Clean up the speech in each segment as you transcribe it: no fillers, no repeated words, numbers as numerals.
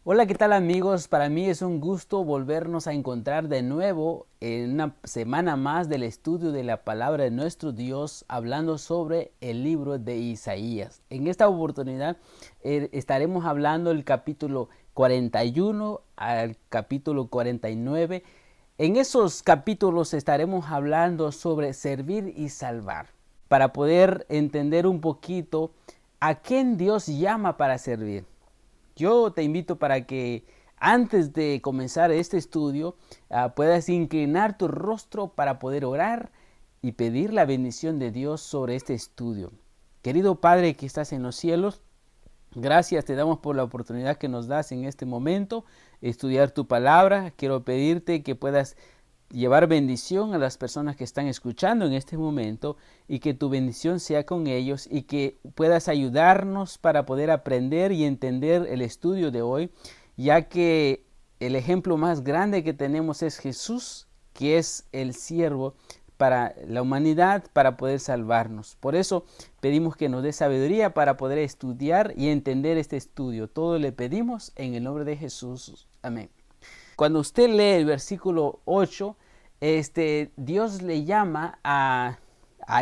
Hola, ¿qué tal amigos? Para mí es un gusto volvernos a encontrar de nuevo en una semana más del estudio de la palabra de nuestro Dios, hablando sobre el libro de Isaías. En esta oportunidad estaremos hablando del capítulo 41 al capítulo 49. En esos capítulos estaremos hablando sobre servir y salvar, para poder entender un poquito a quién Dios llama para servir. Yo te invito para que antes de comenzar este estudio puedas inclinar tu rostro para poder orar y pedir la bendición de Dios sobre este estudio. Querido Padre que estás en los cielos, gracias te damos por la oportunidad que nos das en este momento estudiar tu palabra. Quiero pedirte que puedas llevar bendición a las personas que están escuchando en este momento y que tu bendición sea con ellos y que puedas ayudarnos para poder aprender y entender el estudio de hoy, ya que el ejemplo más grande que tenemos es Jesús, que es el siervo para la humanidad, para poder salvarnos. Por eso pedimos que nos dé sabiduría para poder estudiar y entender este estudio. Todo le pedimos en el nombre de Jesús. Amén. Cuando usted lee el versículo 8, Dios le llama a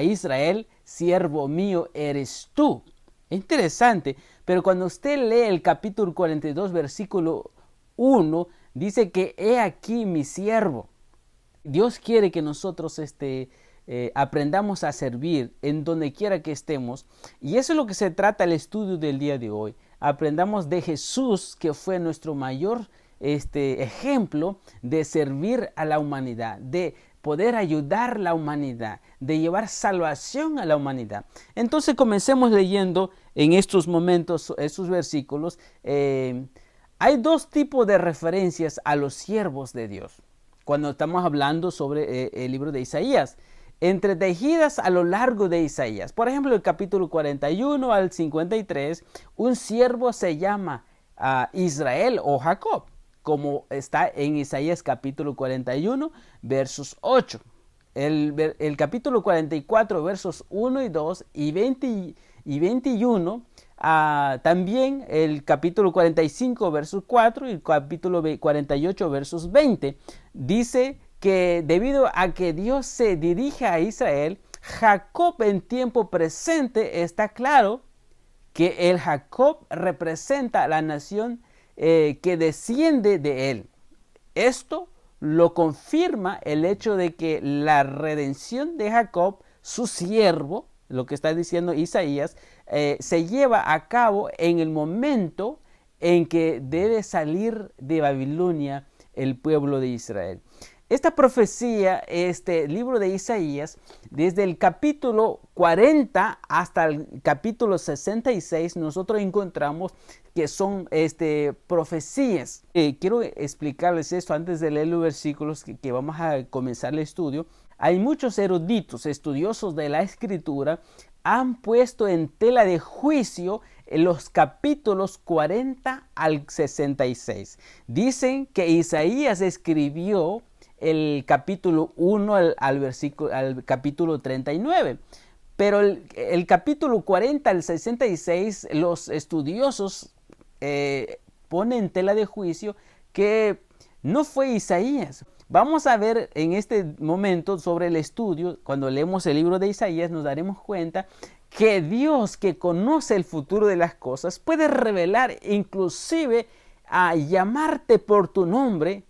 Israel, siervo mío eres tú. Interesante, pero cuando usted lee el capítulo 42, versículo 1, dice que he aquí mi siervo. Dios quiere que nosotros aprendamos a servir en donde quiera que estemos, y eso es lo que se trata el estudio del día de hoy. Aprendamos de Jesús, que fue nuestro mayor ejemplo de servir a la humanidad, de poder ayudar a la humanidad, de llevar salvación a la humanidad. Entonces comencemos leyendo en estos momentos, estos versículos. Hay dos tipos de referencias a los siervos de Dios cuando estamos hablando sobre el libro de Isaías, entretejidas a lo largo de Isaías. Por ejemplo, el capítulo 41 al 53, un siervo se llama Israel o Jacob, como está en Isaías capítulo 41, versos 8. El capítulo 44, versos 1 y 2 y 20 y 21, también el capítulo 45, versos 4 y el capítulo 48, versos 20, dice que debido a que Dios se dirige a Israel, Jacob en tiempo presente está claro que el Jacob representa a la nación que desciende de él. Esto lo confirma el hecho de que la redención de Jacob, su siervo, lo que está diciendo Isaías, se lleva a cabo en el momento en que debe salir de Babilonia el pueblo de Israel. Esta profecía, este libro de Isaías, desde el capítulo 40 hasta el capítulo 66, nosotros encontramos que son profecías. Quiero explicarles esto antes de leer los versículos que vamos a comenzar el estudio. Hay muchos eruditos, estudiosos de la Escritura, han puesto en tela de juicio los capítulos 40 al 66. Dicen que Isaías escribió el capítulo 1 al capítulo 39. Pero el capítulo 40 al 66, los estudiosos ponen en tela de juicio que no fue Isaías. Vamos a ver en este momento sobre el estudio, cuando leemos el libro de Isaías nos daremos cuenta que Dios, que conoce el futuro de las cosas, puede revelar inclusive a llamarte por tu nombre,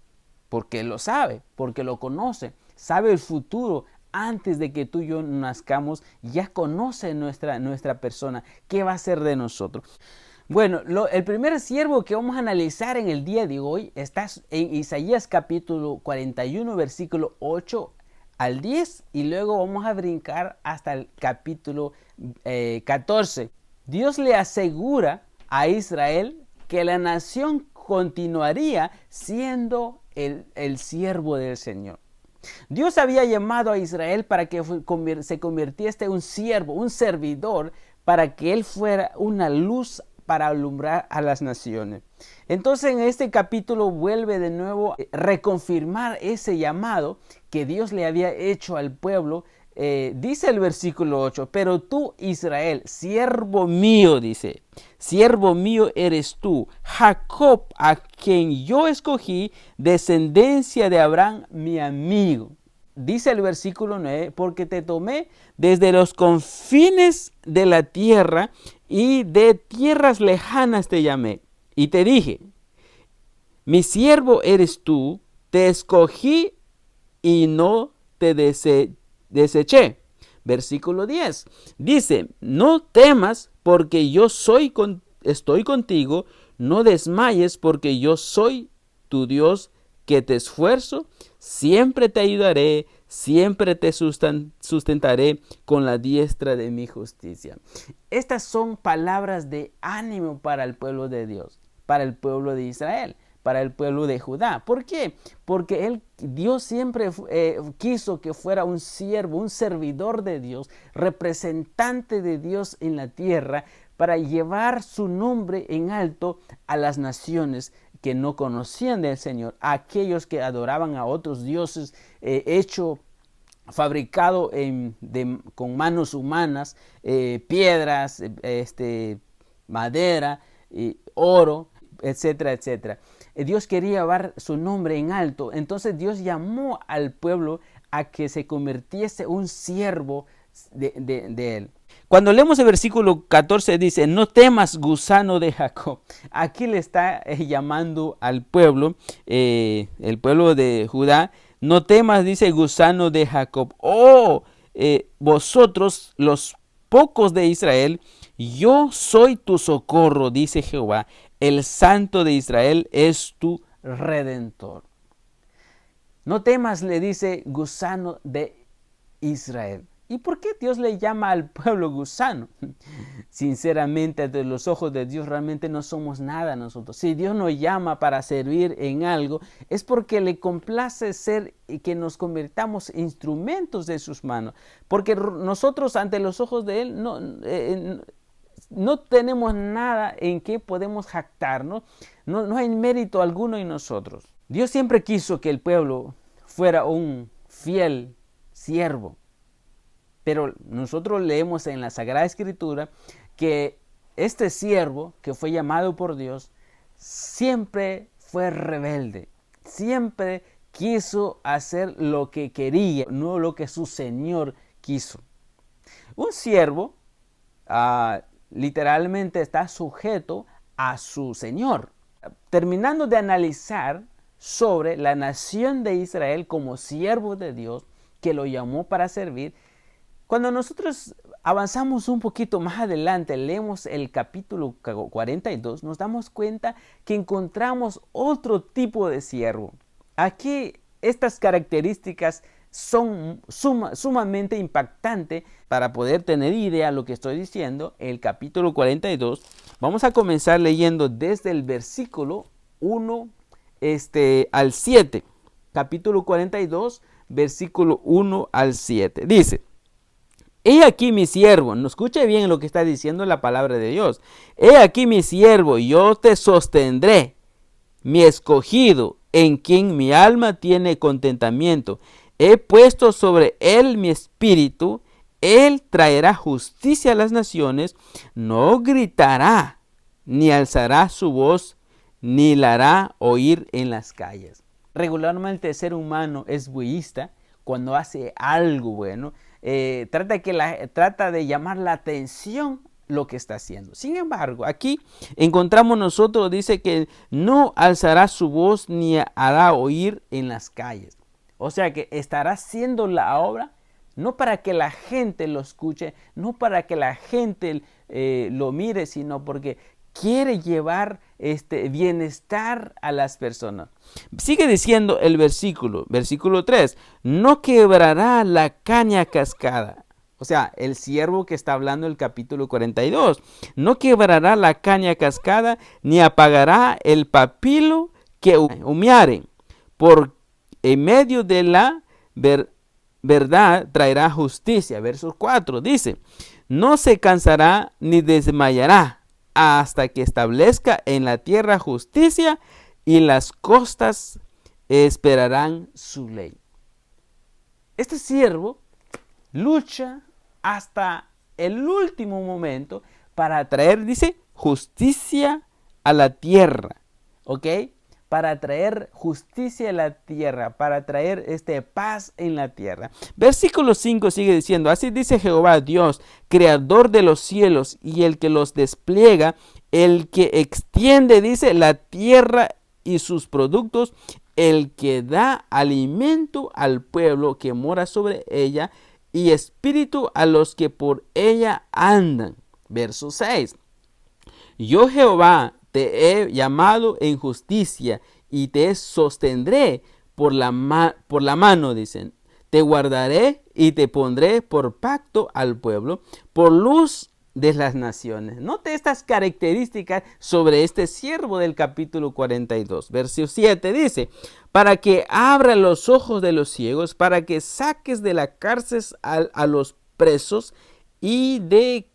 porque lo sabe, porque lo conoce, sabe el futuro. Antes de que tú y yo nazcamos, ya conoce nuestra persona, qué va a ser de nosotros. Bueno, el primer siervo que vamos a analizar en el día de hoy está en Isaías capítulo 41, versículo 8 al 10, y luego vamos a brincar hasta el capítulo 14. Dios le asegura a Israel que la nación continuaría siendo el siervo del Señor. Dios había llamado a Israel para que se convirtiese en un siervo, un servidor, para que él fuera una luz para alumbrar a las naciones. Entonces en este capítulo vuelve de nuevo a reconfirmar ese llamado que Dios le había hecho al pueblo dice el versículo 8, pero tú, Israel, siervo mío, dice, siervo mío eres tú, Jacob, a quien yo escogí, descendencia de Abraham, mi amigo. Dice el versículo 9, porque te tomé desde los confines de la tierra y de tierras lejanas te llamé. Y te dije, mi siervo eres tú, te escogí y no te deseché. Versículo 10. Dice, no temas porque yo estoy contigo, no desmayes porque yo soy tu Dios que te esfuerzo, siempre te ayudaré, siempre te sustentaré con la diestra de mi justicia. Estas son palabras de ánimo para el pueblo de Dios, para el pueblo de Israel, para el pueblo de Judá. ¿Por qué? Porque Dios siempre quiso que fuera un siervo, un servidor de Dios, representante de Dios en la tierra, para llevar su nombre en alto a las naciones que no conocían del Señor, a aquellos que adoraban a otros dioses fabricado con manos humanas, piedras, madera, oro, etcétera, etcétera. Dios quería llevar su nombre en alto. Entonces Dios llamó al pueblo a que se convirtiese un siervo de él. Cuando leemos el versículo 14 dice, no temas, gusano de Jacob. Aquí le está llamando al pueblo, el pueblo de Judá. No temas, dice, gusano de Jacob. Vosotros los pocos de Israel, yo soy tu socorro, dice Jehová. El Santo de Israel es tu Redentor. No temas, le dice, gusano de Israel. ¿Y por qué Dios le llama al pueblo gusano? Sinceramente, ante los ojos de Dios realmente no somos nada nosotros. Si Dios nos llama para servir en algo, es porque le complace ser y que nos convirtamos en instrumentos de sus manos. Porque nosotros ante los ojos de Él no tenemos nada en que podemos jactarnos. No hay mérito alguno en nosotros. Dios siempre quiso que el pueblo fuera un fiel siervo. Pero nosotros leemos en la Sagrada Escritura que este siervo que fue llamado por Dios siempre fue rebelde, siempre quiso hacer lo que quería, no lo que su Señor quiso. Un siervo literalmente está sujeto a su Señor. Terminando de analizar sobre la nación de Israel como siervo de Dios que lo llamó para servir, cuando nosotros avanzamos un poquito más adelante, leemos el capítulo 42, nos damos cuenta que encontramos otro tipo de siervo. Aquí estas características son sumamente impactantes para poder tener idea de lo que estoy diciendo. El capítulo 42, vamos a comenzar leyendo desde el versículo 1 al 7. Capítulo 42, versículo 1 al 7. Dice: He aquí mi siervo, no escuche bien lo que está diciendo la palabra de Dios. He aquí mi siervo, yo te sostendré, mi escogido, en quien mi alma tiene contentamiento. He puesto sobre él mi espíritu, él traerá justicia a las naciones, no gritará, ni alzará su voz, ni la hará oír en las calles. Regularmente el ser humano es bullista cuando hace algo bueno. Trata de llamar la atención lo que está haciendo. Sin embargo, aquí encontramos nosotros, dice que no alzará su voz ni hará oír en las calles. O sea que estará haciendo la obra no para que la gente lo escuche, no para que la gente lo mire, sino porque quiere llevar bienestar a las personas. Sigue diciendo el versículo 3, no quebrará la caña cascada. O sea, el siervo que está hablando el capítulo 42, no quebrará la caña cascada, ni apagará el papilo que humearen. Por en medio de la verdad traerá justicia. Verso 4 dice, no se cansará ni desmayará hasta que establezca en la tierra justicia y las costas esperarán su ley. Este siervo lucha hasta el último momento para traer, dice, justicia a la tierra, ¿ok? Para traer justicia a la tierra, para traer paz en la tierra. Versículo 5 sigue diciendo, así dice Jehová Dios, creador de los cielos y el que los despliega, el que extiende, dice, la tierra y sus productos, el que da alimento al pueblo que mora sobre ella y espíritu a los que por ella andan. Verso 6. Yo Jehová te he llamado en justicia y te sostendré por la mano, dicen. Te guardaré y te pondré por pacto al pueblo, por luz de las naciones. Note estas características sobre este siervo del capítulo 42. Verso 7 dice, para que abra los ojos de los ciegos, para que saques de la cárcel a los presos y de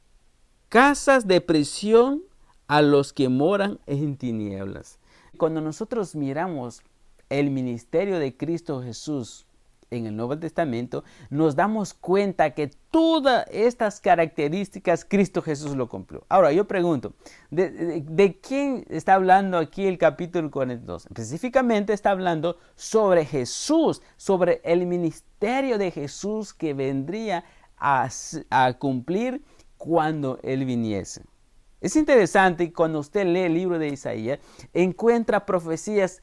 casas de prisión a los que moran en tinieblas. Cuando nosotros miramos el ministerio de Cristo Jesús en el Nuevo Testamento, nos damos cuenta que todas estas características Cristo Jesús lo cumplió. Ahora yo pregunto, ¿de quién está hablando aquí el capítulo 42? Específicamente está hablando sobre Jesús, sobre el ministerio de Jesús que vendría a cumplir cuando Él viniese. Es interesante cuando usted lee el libro de Isaías, encuentra profecías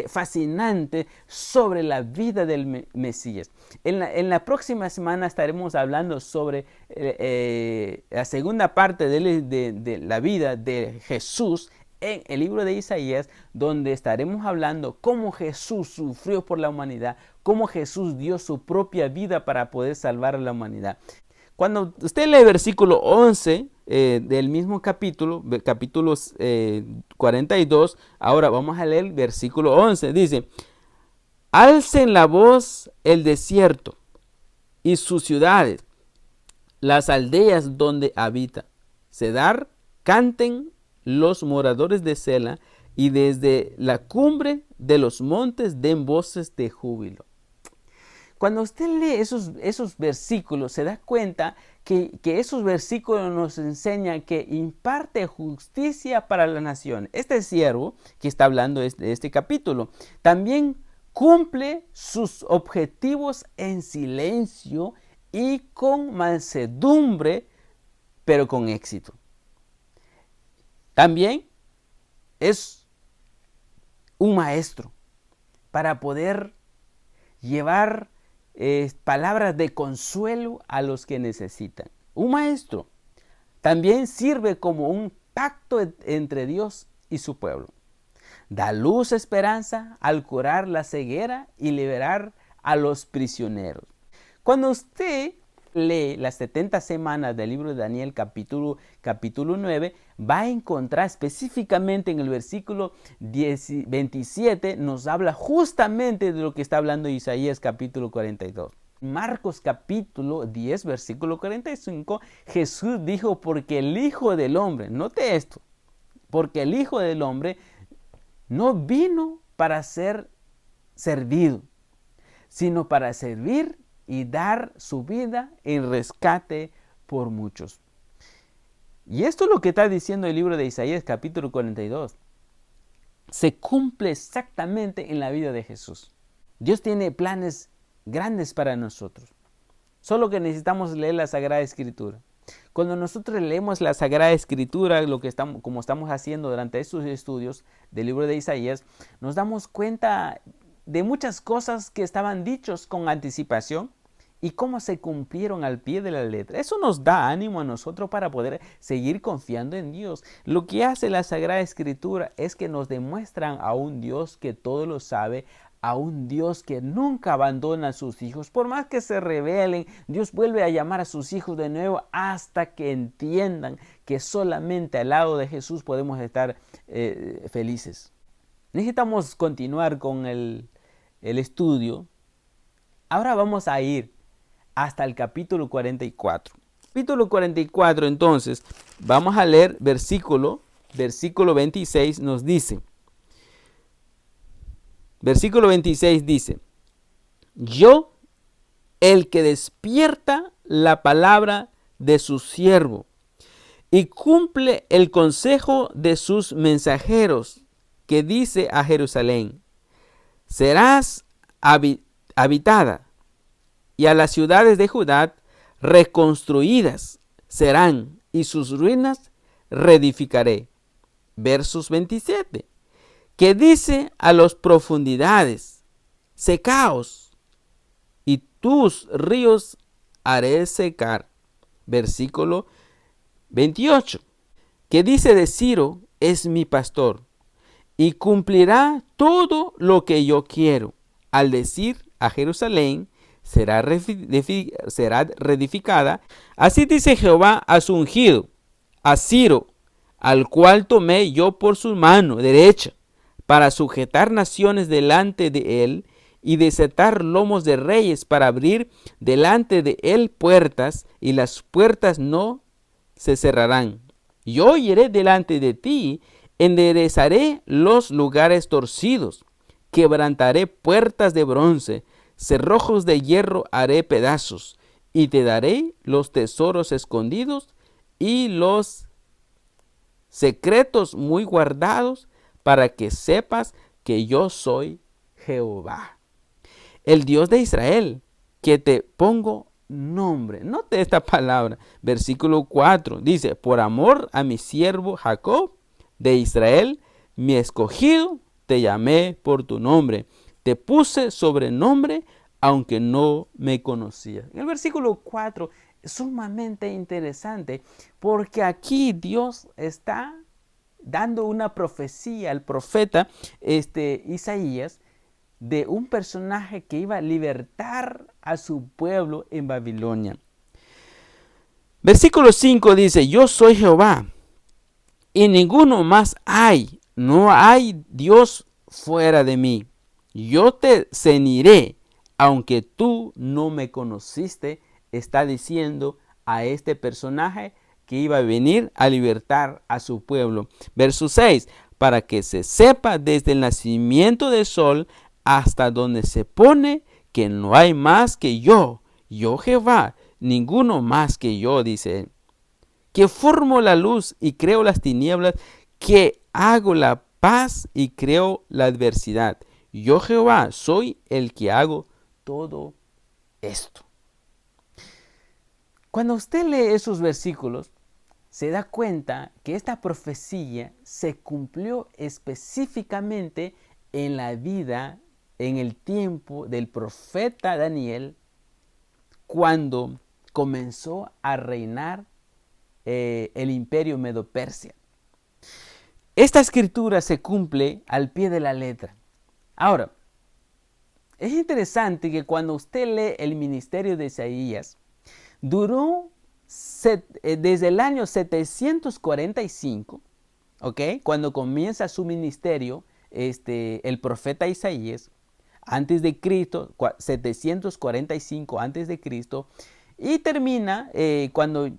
fascinantes sobre la vida del Mesías. En la próxima semana estaremos hablando sobre la segunda parte de la vida de Jesús en el libro de Isaías, donde estaremos hablando cómo Jesús sufrió por la humanidad, cómo Jesús dio su propia vida para poder salvar a la humanidad. Cuando usted lee versículo 11 del mismo capítulo 42, ahora vamos a leer versículo 11. Dice, alcen la voz el desierto y sus ciudades, las aldeas donde habita. Cedar, canten los moradores de Sela y desde la cumbre de los montes den voces de júbilo. Cuando usted lee esos versículos, se da cuenta que esos versículos nos enseñan que imparte justicia para la nación. Este siervo que está hablando de este capítulo también cumple sus objetivos en silencio y con mansedumbre, pero con éxito. También es un maestro para poder llevar palabras de consuelo a los que necesitan. Un maestro también sirve como un pacto entre Dios y su pueblo. Da luz, esperanza al curar la ceguera y liberar a los prisioneros. Cuando usted lee las 70 semanas del libro de Daniel capítulo 9, va a encontrar específicamente en el versículo 27, nos habla justamente de lo que está hablando Isaías capítulo 42. Marcos capítulo 10, versículo 45, Jesús dijo, porque el Hijo del Hombre, note esto, porque el Hijo del Hombre no vino para ser servido, sino para servir y dar su vida en rescate por muchos. Y esto es lo que está diciendo el libro de Isaías capítulo 42. Se cumple exactamente en la vida de Jesús. Dios tiene planes grandes para nosotros. Solo que necesitamos leer la Sagrada Escritura. Cuando nosotros leemos la Sagrada Escritura, como estamos haciendo durante estos estudios del libro de Isaías, nos damos cuenta de muchas cosas que estaban dichos con anticipación y cómo se cumplieron al pie de la letra. Eso nos da ánimo a nosotros para poder seguir confiando en Dios. Lo que hace la Sagrada Escritura es que nos demuestran a un Dios que todo lo sabe, a un Dios que nunca abandona a sus hijos. Por más que se rebelen, Dios vuelve a llamar a sus hijos de nuevo hasta que entiendan que solamente al lado de Jesús podemos estar felices. Necesitamos continuar con el estudio. Ahora vamos a ir hasta el capítulo 44. Capítulo 44, entonces, vamos a leer versículo 26 nos dice. Versículo 26 dice, yo, el que despierta la palabra de su siervo y cumple el consejo de sus mensajeros, que dice a Jerusalén: serás habitada, y a las ciudades de Judá reconstruidas serán, y sus ruinas reedificaré. Versos 27, que dice a las profundidades: secaos, y tus ríos haré secar. Versículo 28, que dice de Ciro: es mi pastor, y cumplirá todo lo que yo quiero. Al decir a Jerusalén: será reedificada. Así dice Jehová a su ungido, a Ciro, al cual tomé yo por su mano derecha, para sujetar naciones delante de él, y desatar lomos de reyes, para abrir delante de él puertas, y las puertas no se cerrarán. Yo iré delante de ti, enderezaré los lugares torcidos, quebrantaré puertas de bronce, cerrojos de hierro haré pedazos, y te daré los tesoros escondidos y los secretos muy guardados, para que sepas que yo soy Jehová, el Dios de Israel, que te pongo nombre. Note esta palabra, versículo 4, dice: por amor a mi siervo Jacob, de Israel, mi escogido, te llamé por tu nombre, te puse sobrenombre, aunque no me conocías. El versículo 4 es sumamente interesante, porque aquí Dios está dando una profecía al profeta Isaías, de un personaje que iba a libertar a su pueblo en Babilonia. Versículo 5 dice: yo soy Jehová, y ninguno más hay, no hay Dios fuera de mí. Yo te ceñiré, aunque tú no me conociste. Está diciendo a este personaje que iba a venir a libertar a su pueblo. Verso 6, para que se sepa desde el nacimiento del sol hasta donde se pone, que no hay más que yo Jehová, ninguno más que yo, dice él, que formo la luz y creo las tinieblas, que hago la paz y creo la adversidad. Yo Jehová soy el que hago todo esto. Cuando usted lee esos versículos, se da cuenta que esta profecía se cumplió específicamente en la vida, en el tiempo del profeta Daniel, cuando comenzó a reinar el imperio Medo-Persia. Esta escritura se cumple al pie de la letra. Ahora, es interesante que cuando usted lee el ministerio de Isaías, duró desde el año 745, cuando comienza su ministerio el profeta Isaías, antes de Cristo, 745 antes de Cristo, y termina cuando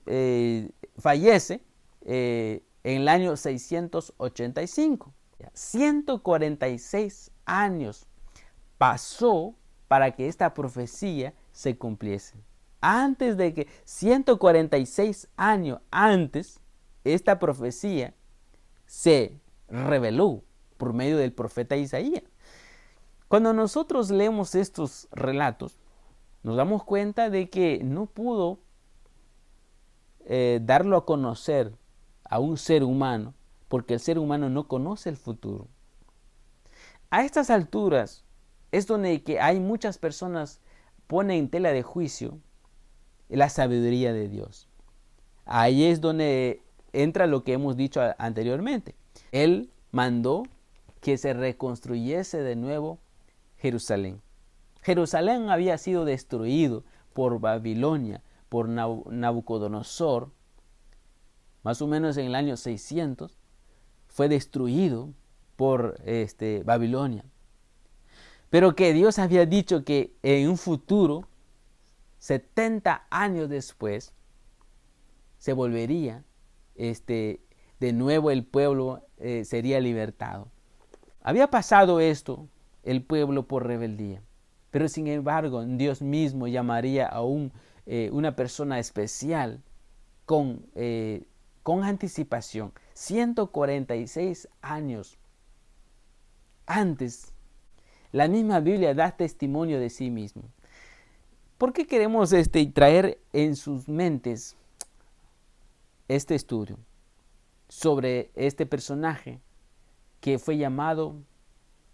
fallece en el año 685. 146 años pasó para que esta profecía se cumpliese. Antes de que 146 años antes, esta profecía se reveló por medio del profeta Isaías. Cuando nosotros leemos estos relatos, nos damos cuenta de que no pudo darlo a conocer a un ser humano, porque el ser humano no conoce el futuro. A estas alturas es donde que hay muchas personas ponen en tela de juicio la sabiduría de Dios. Ahí es donde entra lo que hemos dicho anteriormente. Él mandó que se reconstruyese de nuevo Jerusalén. Jerusalén había sido destruido por Babilonia, por Nabucodonosor, más o menos en el año 600, fue destruido por Babilonia. Pero que Dios había dicho que en un futuro, 70 años después, se volvería, de nuevo el pueblo sería libertado. Había pasado esto, el pueblo por rebeldía, pero sin embargo Dios mismo llamaría a un una persona especial con anticipación. 146 años antes, la misma Biblia da testimonio de sí mismo. ¿Por qué queremos traer en sus mentes este estudio sobre este personaje que fue llamado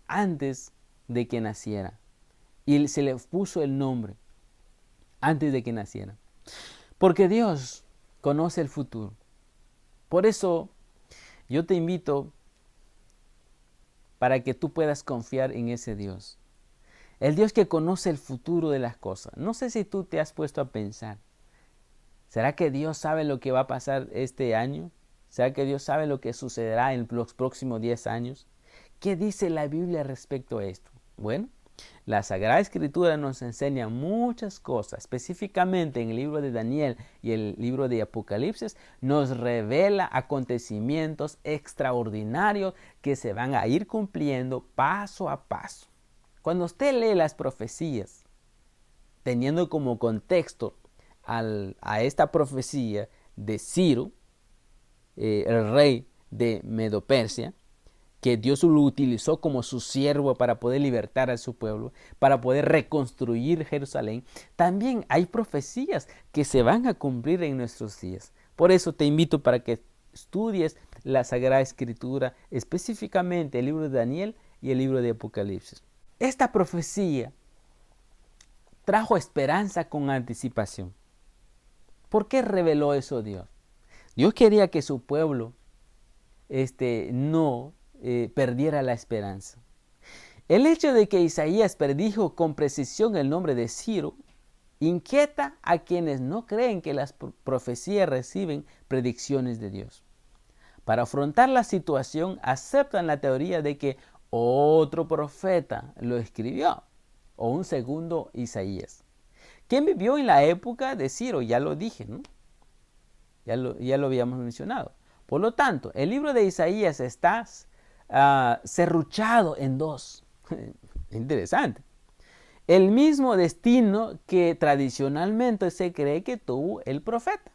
antes de que naciera? Y se le puso el nombre antes de que naciera. Porque Dios conoce el futuro. Por eso yo te invito para que tú puedas confiar en ese Dios. El Dios que conoce el futuro de las cosas. No sé si tú te has puesto a pensar. ¿Será que Dios sabe lo que va a pasar este año? ¿Será que Dios sabe lo que sucederá en los próximos 10 años? ¿Qué dice la Biblia respecto a esto? Bueno, la Sagrada Escritura nos enseña muchas cosas, específicamente en el libro de Daniel y el libro de Apocalipsis, nos revela acontecimientos extraordinarios que se van a ir cumpliendo paso a paso. Cuando usted lee las profecías, teniendo como contexto a esta profecía de Ciro, el rey de Medo-Persia, que Dios lo utilizó como su siervo para poder libertar a su pueblo, para poder reconstruir Jerusalén, también hay profecías que se van a cumplir en nuestros días. Por eso te invito para que estudies la Sagrada Escritura, específicamente el libro de Daniel y el libro de Apocalipsis. Esta profecía trajo esperanza con anticipación. ¿Por qué reveló eso Dios? Dios quería que su pueblo no perdiera la esperanza. El hecho de que Isaías predijo con precisión el nombre de Ciro inquieta a quienes no creen que las profecías reciben predicciones de Dios. Para afrontar la situación, aceptan la teoría de que otro profeta lo escribió, o un segundo Isaías. ¿Quién vivió en la época de Ciro? Ya lo dije, ¿no? Ya lo habíamos mencionado. Por lo tanto, el libro de Isaías está serruchado en dos. Interesante. El mismo destino que tradicionalmente se cree que tuvo el profeta.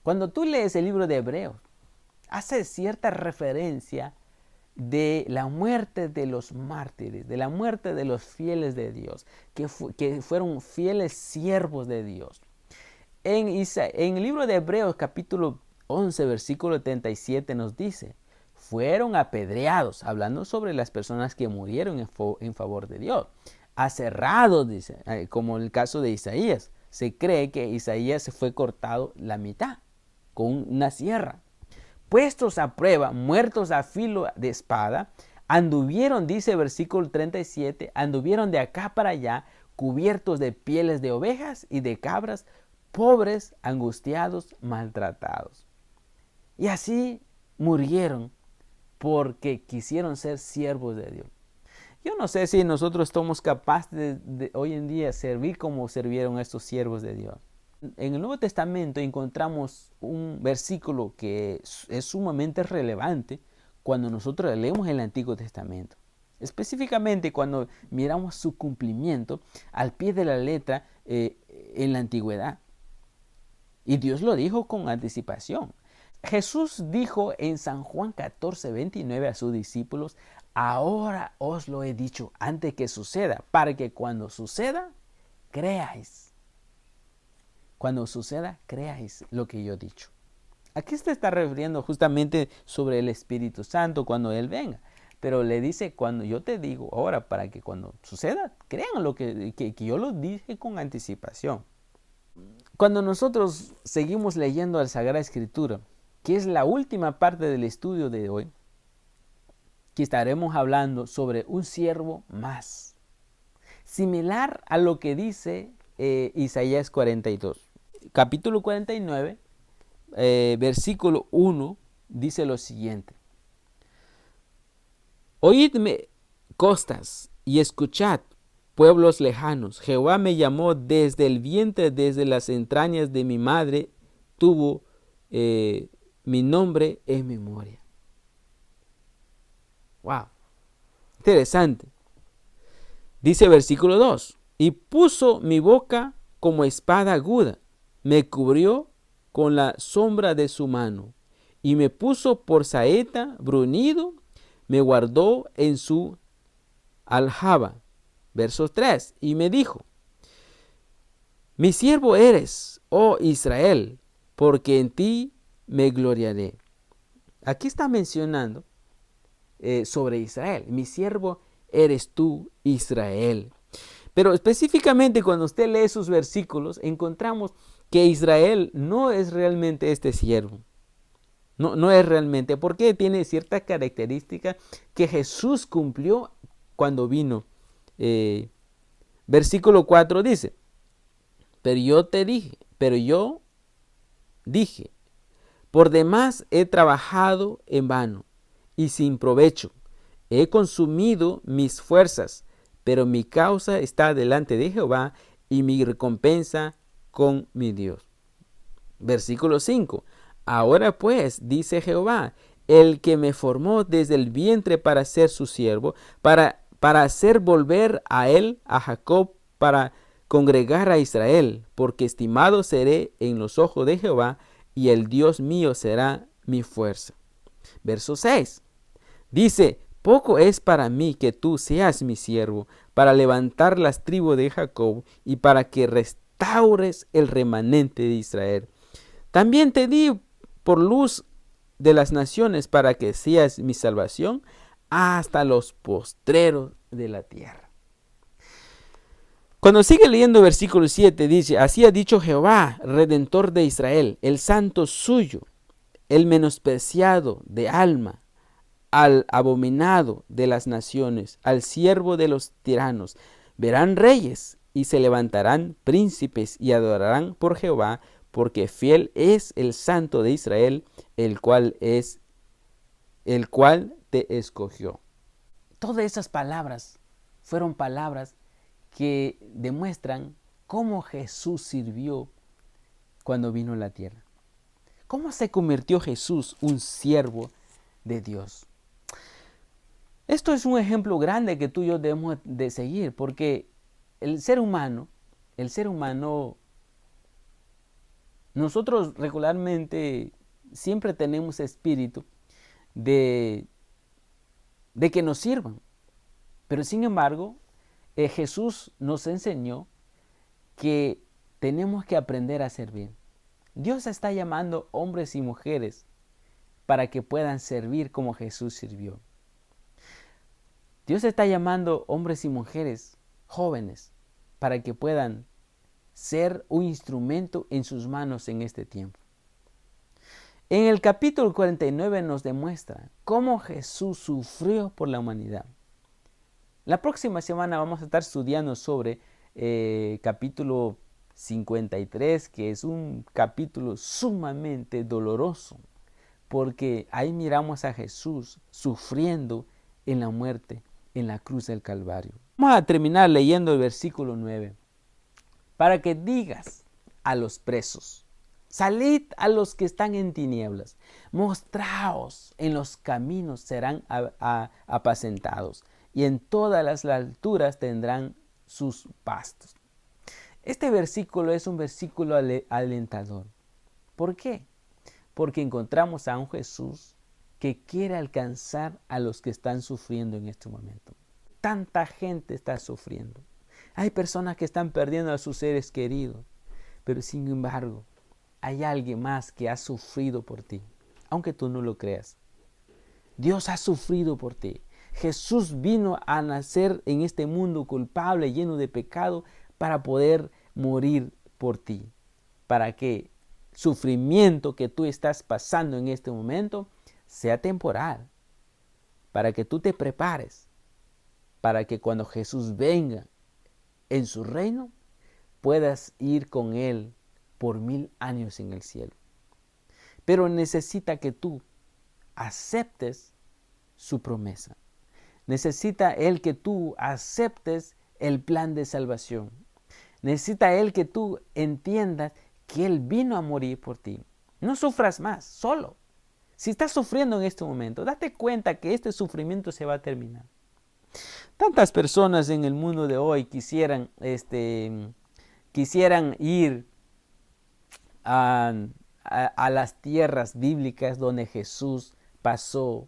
Cuando tú lees el libro de Hebreos, hace cierta referencia de la muerte de los mártires, de la muerte de los fieles de Dios, que fueron fieles siervos de Dios. En el libro de Hebreos capítulo 11, versículo 37 nos dice, fueron apedreados, hablando sobre las personas que murieron en favor de Dios, aserrados, dice, como en el caso de Isaías. Se cree que Isaías se fue cortado la mitad con una sierra. Puestos a prueba, muertos a filo de espada, anduvieron, dice versículo 37, anduvieron de acá para allá, cubiertos de pieles de ovejas y de cabras, pobres, angustiados, maltratados. Y así murieron porque quisieron ser siervos de Dios. Yo no sé si nosotros somos capaces de hoy en día servir como sirvieron estos siervos de Dios. En el Nuevo Testamento encontramos un versículo que es sumamente relevante cuando nosotros leemos el Antiguo Testamento. Específicamente cuando miramos su cumplimiento al pie de la letra en la antigüedad. Y Dios lo dijo con anticipación. Jesús dijo en San Juan 14, 29 a sus discípulos, ahora os lo he dicho antes que suceda, para que cuando suceda, creáis. Cuando suceda, creáis lo que yo he dicho. Aquí se está refiriendo justamente sobre el Espíritu Santo cuando Él venga. Pero le dice, cuando yo te digo ahora, para que cuando suceda, crean lo que yo lo dije con anticipación. Cuando nosotros seguimos leyendo la Sagrada Escritura, que es la última parte del estudio de hoy, que estaremos hablando sobre un siervo más, similar a lo que dice Isaías 42. Capítulo 49, versículo 1, dice lo siguiente. Oídme, costas, y escuchad, pueblos lejanos. Jehová me llamó desde el vientre, desde las entrañas de mi madre, tuvo mi nombre en memoria. Wow, interesante. Dice versículo 2, y puso mi boca como espada aguda, me cubrió con la sombra de su mano, y me puso por saeta bruñido, me guardó en su aljaba. Verso 3, y me dijo, mi siervo eres, oh Israel, porque en ti me gloriaré. Aquí está mencionando sobre Israel. Mi siervo eres tú, Israel. Pero específicamente cuando usted lee sus versículos, encontramos que Israel no es realmente este siervo. No es realmente, porque tiene ciertas características que Jesús cumplió cuando vino. Versículo 4 dice, pero yo dije, por demás he trabajado en vano y sin provecho. He consumido mis fuerzas, pero mi causa está delante de Jehová y mi recompensa con mi Dios. Versículo 5. Ahora pues, dice Jehová, el que me formó desde el vientre para ser su siervo, para hacer volver a él, a Jacob, para congregar a Israel, porque estimado seré en los ojos de Jehová, y el Dios mío será mi fuerza. Verso 6. Dice, poco es para mí que tú seas mi siervo, para levantar las tribus de Jacob y para que restaures el remanente de Israel. También te di por luz de las naciones para que seas mi salvación hasta los postreros de la tierra. Cuando sigue leyendo versículo 7 dice, así ha dicho Jehová, Redentor de Israel, el santo suyo, el menospreciado de alma, al abominado de las naciones, al siervo de los tiranos. Verán reyes y se levantarán príncipes y adorarán por Jehová, porque fiel es el santo de Israel, el cual te escogió. Todas esas palabras fueron palabras que demuestran cómo Jesús sirvió cuando vino a la tierra. ¿Cómo se convirtió Jesús un siervo de Dios? Esto es un ejemplo grande que tú y yo debemos de seguir, porque el ser humano, nosotros regularmente siempre tenemos espíritu de que nos sirvan. Pero sin embargo, Jesús nos enseñó que tenemos que aprender a servir. Dios está llamando hombres y mujeres para que puedan servir como Jesús sirvió. Dios está llamando hombres y mujeres jóvenes para que puedan ser un instrumento en sus manos en este tiempo. En el capítulo 49 nos demuestra cómo Jesús sufrió por la humanidad. La próxima semana vamos a estar estudiando sobre capítulo 53, que es un capítulo sumamente doloroso, porque ahí miramos a Jesús sufriendo en la muerte, en la cruz del Calvario. Vamos a terminar leyendo el versículo 9. Para que digas a los presos, salid a los que están en tinieblas, mostraos en los caminos, serán apacentados, y en todas las alturas tendrán sus pastos. Este versículo es un versículo alentador. ¿Por qué? Porque encontramos a un Jesús que quiere alcanzar a los que están sufriendo en este momento. Tanta gente está sufriendo. Hay personas que están perdiendo a sus seres queridos, pero sin embargo, hay alguien más que ha sufrido por ti, aunque tú no lo creas. Dios ha sufrido por ti. Jesús vino a nacer en este mundo culpable, lleno de pecado, para poder morir por ti. Para que el sufrimiento que tú estás pasando en este momento sea temporal. Para que tú te prepares. Para que cuando Jesús venga en su reino, puedas ir con Él por 1000 años en el cielo. Pero necesita que tú aceptes su promesa. Necesita Él que tú aceptes el plan de salvación. Necesita Él que tú entiendas que Él vino a morir por ti. No sufras más, solo. Si estás sufriendo en este momento, date cuenta que este sufrimiento se va a terminar. Tantas personas en el mundo de hoy quisieran quisieran ir a las tierras bíblicas donde Jesús pasó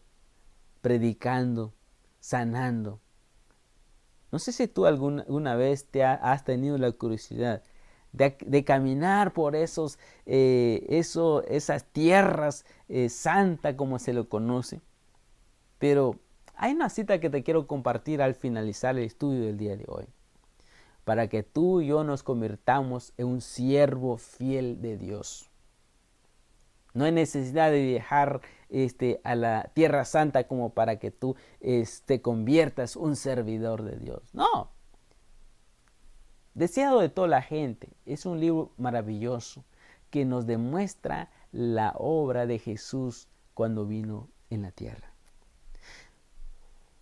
predicando, sanando. No sé si tú alguna vez has tenido la curiosidad de caminar por esas tierras santas como se lo conoce. Pero hay una cita que te quiero compartir al finalizar el estudio del día de hoy, para que tú y yo nos convirtamos en un siervo fiel de Dios. No hay necesidad de viajar a la Tierra Santa como para que tú te conviertas un servidor de Dios. No. Deseado de toda la gente. Es un libro maravilloso que nos demuestra la obra de Jesús cuando vino en la tierra.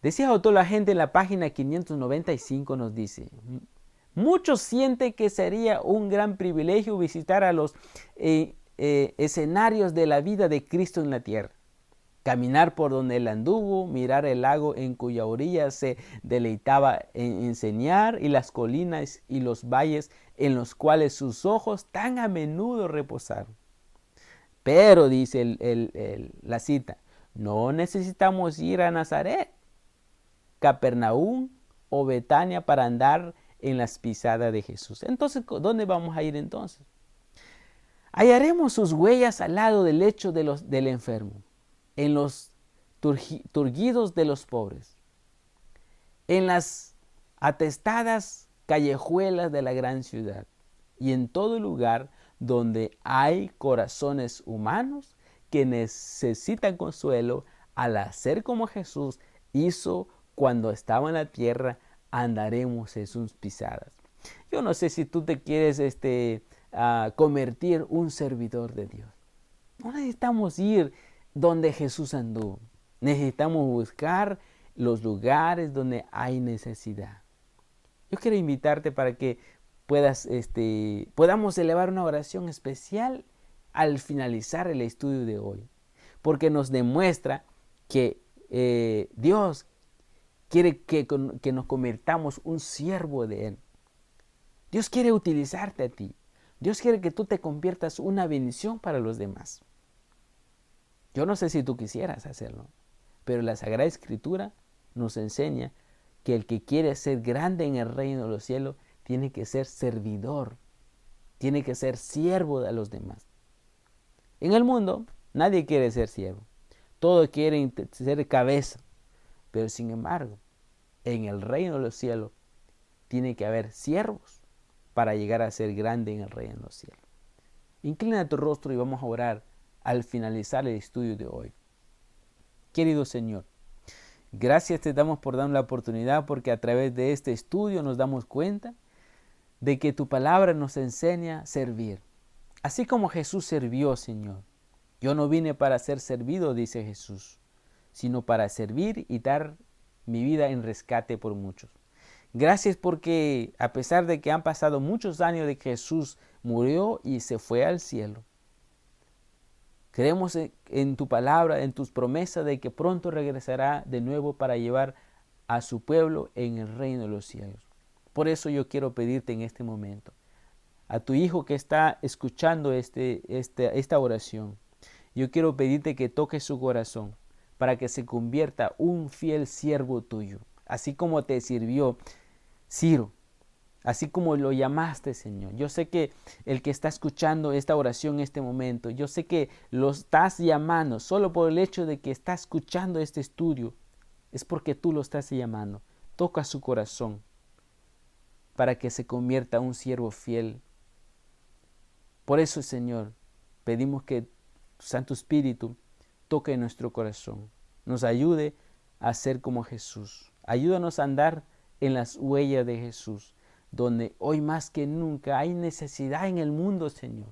Deseado de toda la gente, en la página 595 nos dice: muchos sienten que sería un gran privilegio visitar a los escenarios de la vida de Cristo en la tierra. Caminar por donde él anduvo, mirar el lago en cuya orilla se deleitaba en enseñar, y las colinas y los valles en los cuales sus ojos tan a menudo reposaron. Pero, dice la cita, no necesitamos ir a Nazaret, Capernaum o Betania para andar en las pisadas de Jesús. Entonces, ¿dónde vamos a ir entonces? Hallaremos sus huellas al lado del lecho del enfermo, en los turgidos de los pobres, en las atestadas callejuelas de la gran ciudad, y en todo lugar donde hay corazones humanos que necesitan consuelo, al hacer como Jesús hizo cuando estaba en la tierra, andaremos en sus pisadas. Yo no sé si tú te quieres convertir un servidor de Dios. No necesitamos ir donde Jesús anduvo. Necesitamos buscar los lugares donde hay necesidad. Yo quiero invitarte para que podamos elevar una oración especial al finalizar el estudio de hoy, porque nos demuestra que Dios quiere que nos convirtamos un siervo de Él. Dios quiere utilizarte a ti. Dios quiere que tú te conviertas una bendición para los demás. Yo no sé si tú quisieras hacerlo, pero la Sagrada Escritura nos enseña que el que quiere ser grande en el reino de los cielos tiene que ser servidor, tiene que ser siervo de los demás. En el mundo nadie quiere ser siervo, todos quieren ser cabeza, pero sin embargo, en el reino de los cielos tiene que haber siervos para llegar a ser grande en el reino de los cielos. Inclina tu rostro y vamos a orar al finalizar el estudio de hoy. Querido Señor, gracias te damos por darnos la oportunidad, porque a través de este estudio nos damos cuenta de que tu palabra nos enseña a servir. Así como Jesús sirvió, Señor. Yo no vine para ser servido, dice Jesús, sino para servir y dar mi vida en rescate por muchos. Gracias porque a pesar de que han pasado muchos años de que Jesús murió y se fue al cielo, creemos en tu palabra, en tus promesas de que pronto regresará de nuevo para llevar a su pueblo en el reino de los cielos. Por eso yo quiero pedirte en este momento, a tu hijo que está escuchando esta oración, yo quiero pedirte que toques su corazón para que se convierta un fiel siervo tuyo, así como te sirvió Ciro, así como lo llamaste, Señor. Yo sé que el que está escuchando esta oración en este momento, yo sé que lo estás llamando solo por el hecho de que está escuchando este estudio. Es porque tú lo estás llamando. Toca su corazón para que se convierta en un siervo fiel. Por eso, Señor, pedimos que tu Santo Espíritu toque nuestro corazón, nos ayude a ser como Jesús. Ayúdanos a andar en las huellas de Jesús, donde hoy más que nunca hay necesidad en el mundo, Señor.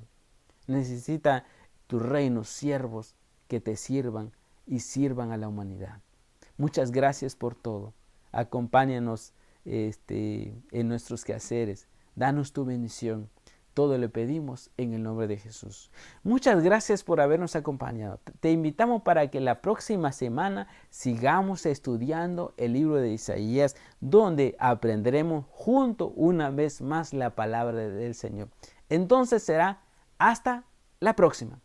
Necesita tu reino siervos que te sirvan y sirvan a la humanidad. Muchas gracias por todo. Acompáñanos en nuestros quehaceres. Danos tu bendición. todo le pedimos en el nombre de Jesús. Muchas gracias por habernos acompañado. Te invitamos para que la próxima semana sigamos estudiando el libro de Isaías, donde aprenderemos junto una vez más la palabra del Señor. Entonces será hasta la próxima.